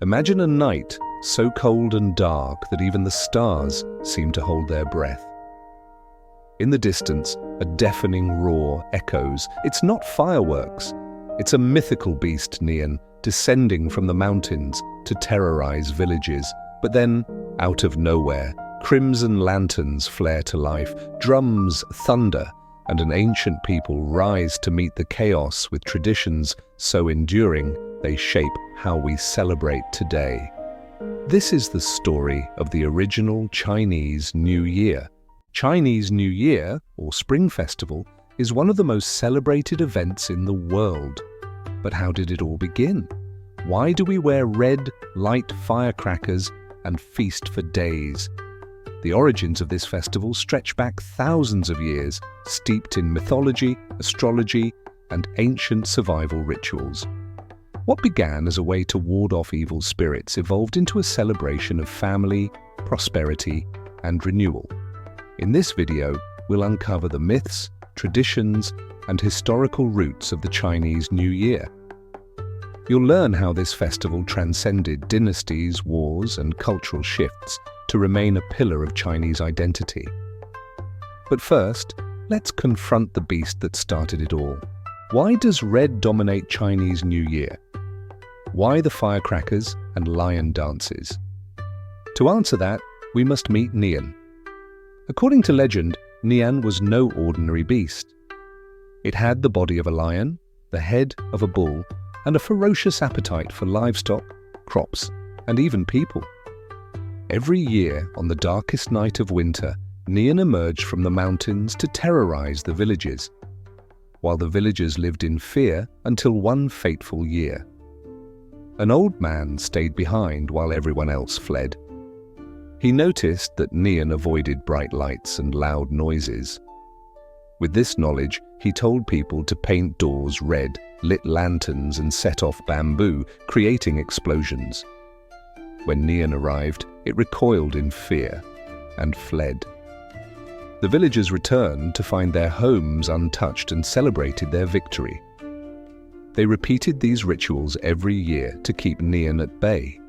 Imagine a night so cold and dark that even the stars seem to hold their breath. In the distance, a deafening roar echoes. It's not fireworks. It's a mythical beast, Nian, descending from the mountains to terrorize villages. But then, out of nowhere, crimson lanterns flare to life, drums thunder, and an ancient people rise to meet the chaos with traditions so enduring they shape how we celebrate today. This is the story of the original Chinese New Year. Chinese New Year, or Spring Festival, is one of the most celebrated events in the world. But how did it all begin? Why do we wear red, light firecrackers and feast for days? The origins of this festival stretch back thousands of years, steeped in mythology, astrology, and ancient survival rituals. What began as a way to ward off evil spirits evolved into a celebration of family, prosperity, and renewal. In this video, we'll uncover the myths, traditions, and historical roots of the Chinese New Year. You'll learn how this festival transcended dynasties, wars, and cultural shifts to remain a pillar of Chinese identity. But first, let's confront the beast that started it all. Why does red dominate Chinese New Year? Why the firecrackers and lion dances? To answer that, we must meet Nian. According to legend, Nian was no ordinary beast. It had the body of a lion, the head of a bull, and a ferocious appetite for livestock, crops, and even people. Every year, on the darkest night of winter, Nian emerged from the mountains to terrorize the villages, while the villagers lived in fear until one fateful year. An old man stayed behind while everyone else fled. He noticed that Nian avoided bright lights and loud noises. With this knowledge, he told people to paint doors red, lit lanterns, and set off bamboo, creating explosions. When Nian arrived, it recoiled in fear and fled. The villagers returned to find their homes untouched and celebrated their victory. They repeated these rituals every year to keep Nian at bay.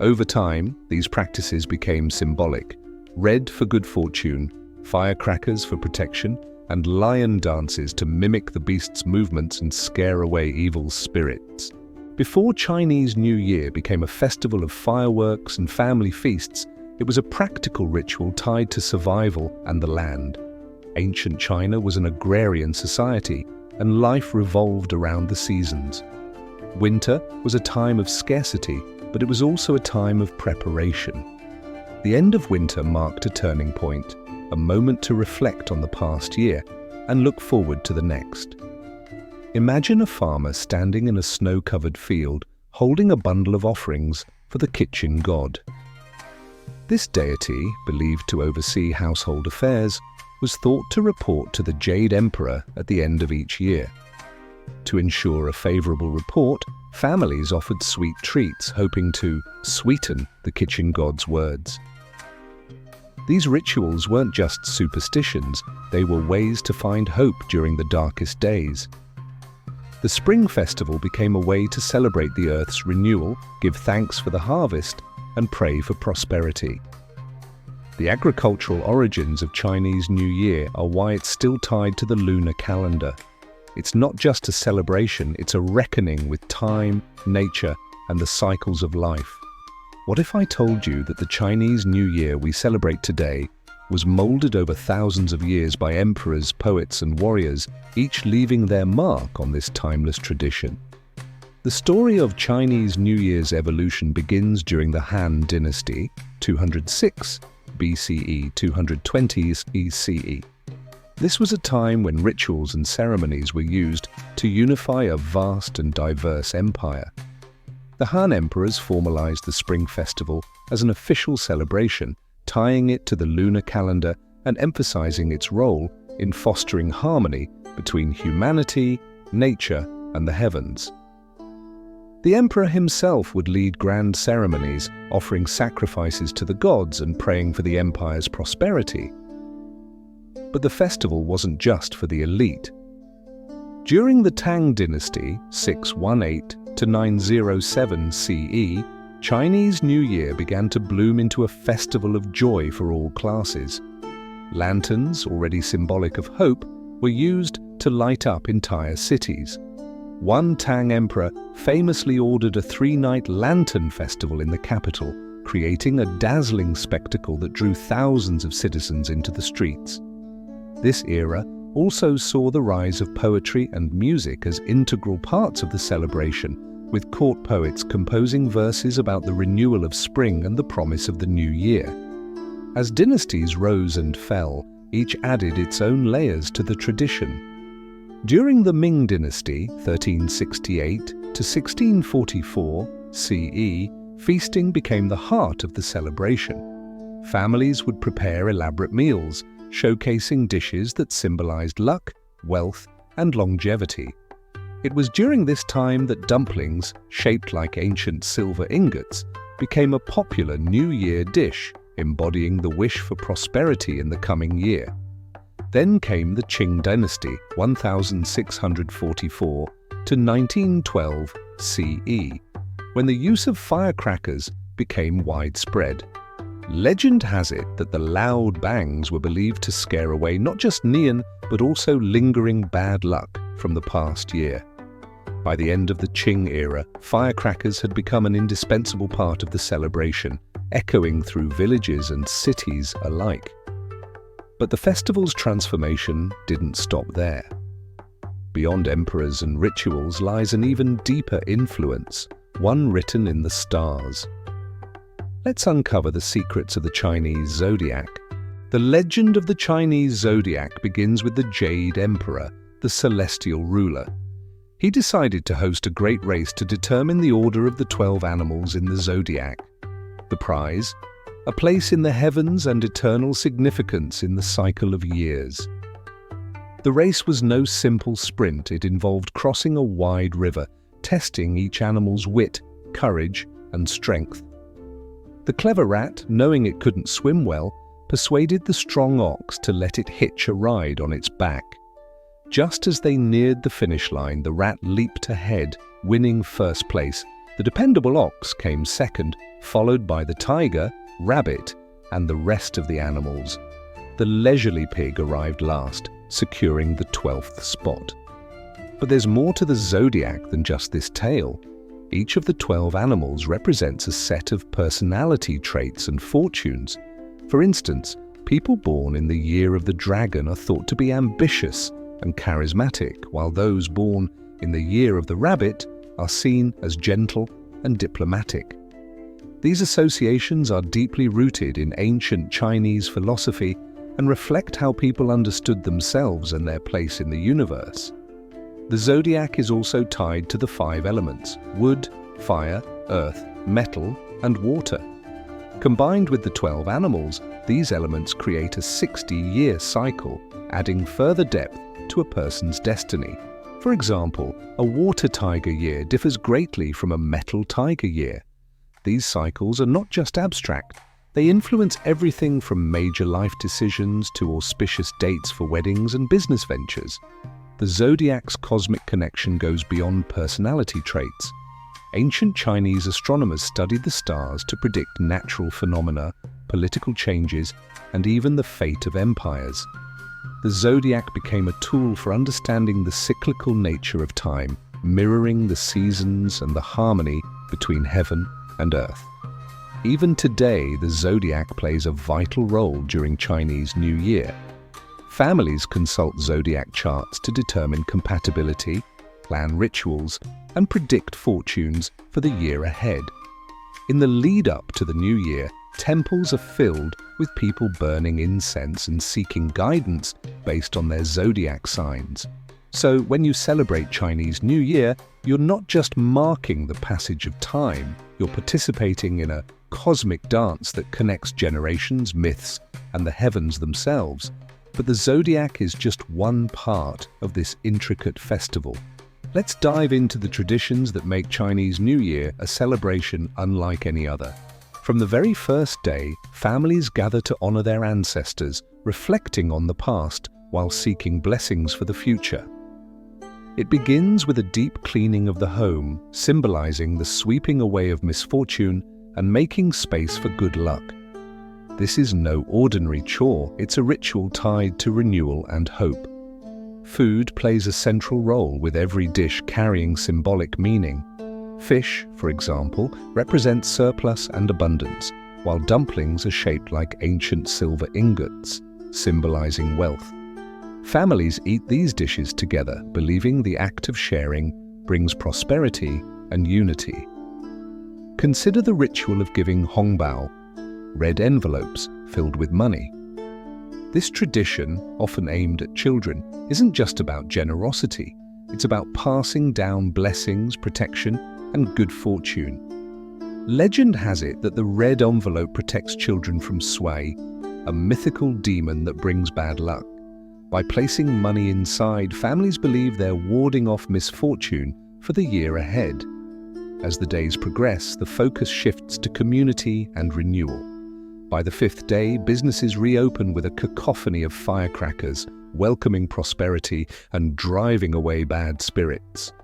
Over time, these practices became symbolic: red for good fortune, firecrackers for protection, and lion dances to mimic the beast's movements and scare away evil spirits. Before Chinese New Year became a festival of fireworks and family feasts, it was a practical ritual tied to survival and the land. Ancient China was an agrarian society, and life revolved around the seasons. Winter was a time of scarcity, but it was also a time of preparation. The end of winter marked a turning point, a moment to reflect on the past year and look forward to the next. Imagine a farmer standing in a snow-covered field, holding a bundle of offerings for the kitchen god. This deity, believed to oversee household affairs, was thought to report to the Jade Emperor at the end of each year. To ensure a favorable report, families offered sweet treats, hoping to sweeten the kitchen god's words. These rituals weren't just superstitions, they were ways to find hope during the darkest days. The Spring Festival became a way to celebrate the Earth's renewal, give thanks for the harvest, and pray for prosperity. The agricultural origins of Chinese New Year are why it's still tied to the lunar calendar. It's not just a celebration, it's a reckoning with time, nature, and the cycles of life. What if I told you that the Chinese New Year we celebrate today was molded over thousands of years by emperors, poets, and warriors, each leaving their mark on this timeless tradition? The story of Chinese New Year's evolution begins during the Han Dynasty, 206 BCE, 220 ECE. This was a time when rituals and ceremonies were used to unify a vast and diverse empire. The Han emperors formalized the Spring Festival as an official celebration, tying it to the lunar calendar and emphasizing its role in fostering harmony between humanity, nature, and the heavens. The emperor himself would lead grand ceremonies, offering sacrifices to the gods and praying for the empire's prosperity. But the festival wasn't just for the elite. During the Tang Dynasty, 618 to 907 CE, Chinese New Year began to bloom into a festival of joy for all classes. Lanterns, already symbolic of hope, were used to light up entire cities. One Tang emperor famously ordered a 3-night lantern festival in the capital, creating a dazzling spectacle that drew thousands of citizens into the streets. This era also saw the rise of poetry and music as integral parts of the celebration, with court poets composing verses about the renewal of spring and the promise of the new year. As dynasties rose and fell, each added its own layers to the tradition. During the Ming Dynasty, 1368 to 1644 CE, feasting became the heart of the celebration. Families would prepare elaborate meals, showcasing dishes that symbolized luck, wealth, and longevity. It was during this time that dumplings, shaped like ancient silver ingots, became a popular New Year dish, embodying the wish for prosperity in the coming year. Then came the Qing Dynasty, 1644 to 1912 CE, when the use of firecrackers became widespread. Legend has it that the loud bangs were believed to scare away not just Nian, but also lingering bad luck from the past year. By the end of the Qing era, firecrackers had become an indispensable part of the celebration, echoing through villages and cities alike. But the festival's transformation didn't stop there. Beyond emperors and rituals lies an even deeper influence, one written in the stars. Let's uncover the secrets of the Chinese Zodiac. The legend of the Chinese Zodiac begins with the Jade Emperor, the celestial ruler. He decided to host a great race to determine the order of the 12 animals in the Zodiac. The prize? A place in the heavens and eternal significance in the cycle of years. The race was no simple sprint. It involved crossing a wide river, testing each animal's wit, courage, and strength. The clever rat, knowing it couldn't swim well, persuaded the strong ox to let it hitch a ride on its back. Just as they neared the finish line, the rat leaped ahead, winning first place. The dependable ox came second, followed by the tiger, rabbit, and the rest of the animals. The leisurely pig arrived last, securing the 12th spot. But there's more to the Zodiac than just this tale. Each of the 12 animals represents a set of personality traits and fortunes. For instance, people born in the year of the dragon are thought to be ambitious and charismatic, while those born in the year of the rabbit are seen as gentle and diplomatic. These associations are deeply rooted in ancient Chinese philosophy and reflect how people understood themselves and their place in the universe. The Zodiac is also tied to the 5 elements: wood, fire, earth, metal, and water. Combined with the 12 animals, these elements create a 60-year cycle, adding further depth to a person's destiny. For example, a water tiger year differs greatly from a metal tiger year. These cycles are not just abstract. They influence everything from major life decisions to auspicious dates for weddings and business ventures. The Zodiac's cosmic connection goes beyond personality traits. Ancient Chinese astronomers studied the stars to predict natural phenomena, political changes, and even the fate of empires. The Zodiac became a tool for understanding the cyclical nature of time, mirroring the seasons and the harmony between heaven and earth. Even today, the Zodiac plays a vital role during Chinese New Year. Families consult Zodiac charts to determine compatibility, plan rituals, and predict fortunes for the year ahead. In the lead-up to the new year, temples are filled with people burning incense and seeking guidance based on their Zodiac signs. So when you celebrate Chinese New Year, you're not just marking the passage of time, you're participating in a cosmic dance that connects generations, myths, and the heavens themselves. But the Zodiac is just one part of this intricate festival. Let's dive into the traditions that make Chinese New Year a celebration unlike any other. From the very first day, families gather to honor their ancestors, reflecting on the past while seeking blessings for the future. It begins with a deep cleaning of the home, symbolizing the sweeping away of misfortune and making space for good luck. This is no ordinary chore, it's a ritual tied to renewal and hope. Food plays a central role, with every dish carrying symbolic meaning. Fish, for example, represents surplus and abundance, while dumplings are shaped like ancient silver ingots, symbolizing wealth. Families eat these dishes together, believing the act of sharing brings prosperity and unity. Consider the ritual of giving hongbao, red envelopes filled with money. This tradition, often aimed at children, isn't just about generosity. It's about passing down blessings, protection, and good fortune. Legend has it that the red envelope protects children from Sui, a mythical demon that brings bad luck. By placing money inside, families believe they're warding off misfortune for the year ahead. As the days progress, the focus shifts to community and renewal. By the 5th day, businesses reopen with a cacophony of firecrackers, welcoming prosperity and driving away bad spirits.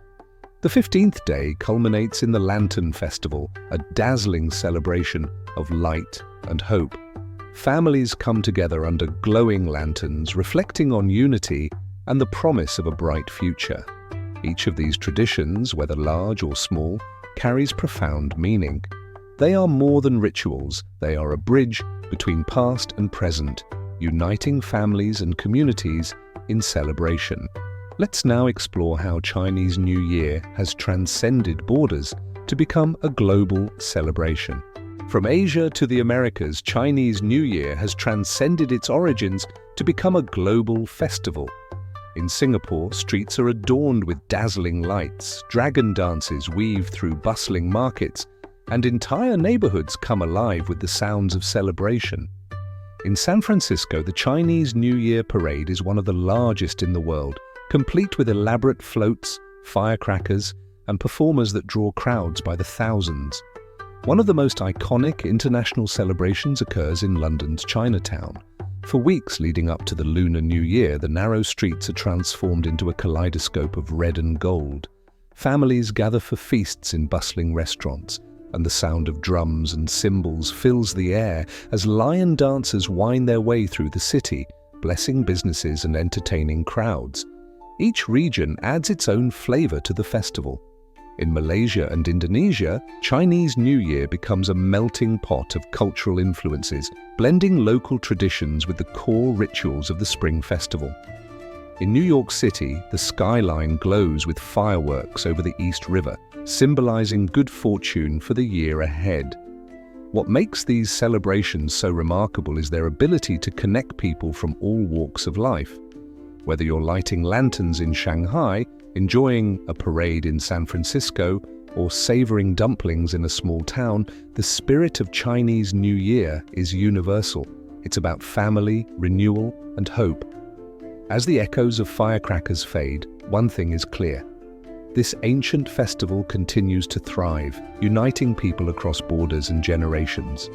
The 15th day culminates in the Lantern Festival, a dazzling celebration of light and hope. Families come together under glowing lanterns, reflecting on unity and the promise of a bright future. Each of these traditions, whether large or small, carries profound meaning. They are more than rituals, they are a bridge between past and present, uniting families and communities in celebration. Let's now explore how Chinese New Year has transcended borders to become a global celebration. From Asia to the Americas, Chinese New Year has transcended its origins to become a global festival. In Singapore, streets are adorned with dazzling lights, dragon dances weave through bustling markets, and entire neighborhoods come alive with the sounds of celebration. In San Francisco, the Chinese New Year parade is one of the largest in the world, complete with elaborate floats, firecrackers, and performers that draw crowds by the thousands. One of the most iconic international celebrations occurs in London's Chinatown. For weeks leading up to the Lunar New Year, the narrow streets are transformed into a kaleidoscope of red and gold. Families gather for feasts in bustling restaurants, and the sound of drums and cymbals fills the air as lion dancers wind their way through the city, blessing businesses and entertaining crowds. Each region adds its own flavor to the festival. In Malaysia and Indonesia, Chinese New Year becomes a melting pot of cultural influences, blending local traditions with the core rituals of the Spring Festival. In New York City, the skyline glows with fireworks over the East River, symbolizing good fortune for the year ahead. What makes these celebrations so remarkable is their ability to connect people from all walks of life. Whether you're lighting lanterns in Shanghai, enjoying a parade in San Francisco, or savoring dumplings in a small town, the spirit of Chinese New Year is universal. It's about family, renewal, and hope. As the echoes of firecrackers fade, one thing is clear. This ancient festival continues to thrive, uniting people across borders and generations.